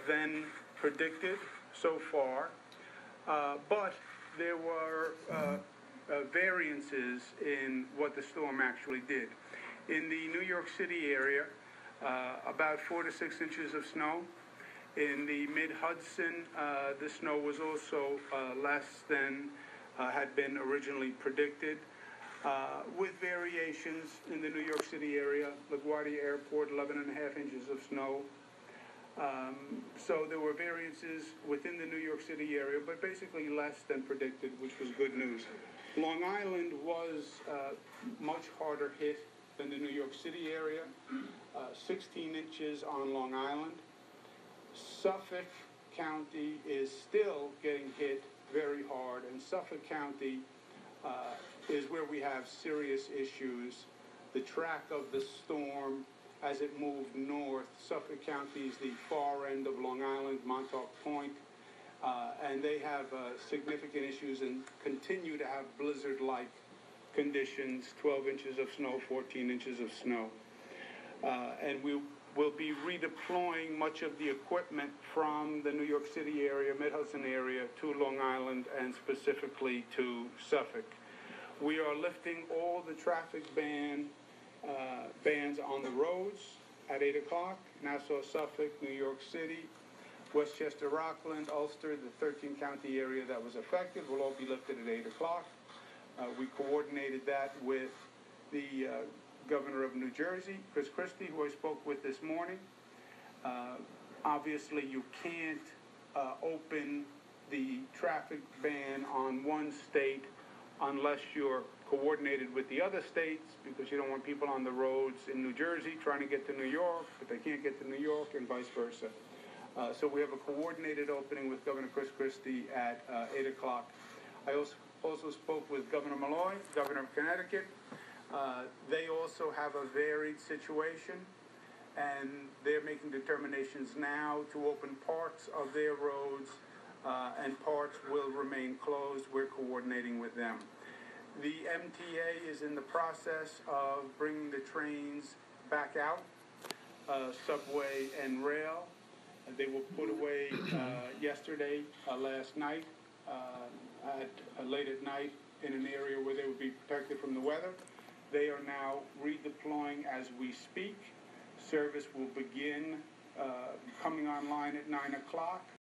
than predicted so far, but there were variances in what the storm actually did. In the New York City area, about 4 to 6 inches of snow. In the mid-Hudson, the snow was also less than had been originally predicted, with variations in the New York City area. LaGuardia Airport, 11.5 inches of snow. So there were variances within the New York City area, but basically less than predicted, which was good news. Long Island was much harder hit than the New York City area, 16 inches on Long Island. Suffolk County is still getting hit very hard, and Suffolk County is where we have serious issues. The track of the storm as it moved north, Suffolk County is the far end of Long Island, Montauk Point, and they have significant issues and continue to have blizzard-like conditions, 12 inches of snow, 14 inches of snow. And we will be redeploying much of the equipment from the New York City area, Mid-Hudson area, to Long Island and specifically to Suffolk. We are lifting all the traffic bans on the roads at 8 o'clock. Nassau, Suffolk, New York City, Westchester, Rockland, Ulster, the 13-county area that was affected will all be lifted at 8 o'clock. We coordinated that with the Governor of New Jersey, Chris Christie, who I spoke with this morning. Obviously, you can't open the traffic ban on one state unless you're coordinated with the other states, because you don't want people on the roads in New Jersey trying to get to New York, but they can't get to New York, and vice versa. So we have a coordinated opening with Governor Chris Christie at 8 o'clock. I also spoke with Governor Malloy, Governor of Connecticut. They also have a varied situation, and they're making determinations now to open parts of their roads, and parts will remain closed. We're coordinating with them. The MTA is in the process of bringing the trains back out, subway and rail. They were put away yesterday, last night, late at night, in an area where they would be protected from the weather. They are now redeploying as we speak. Service will begin coming online at 9 o'clock.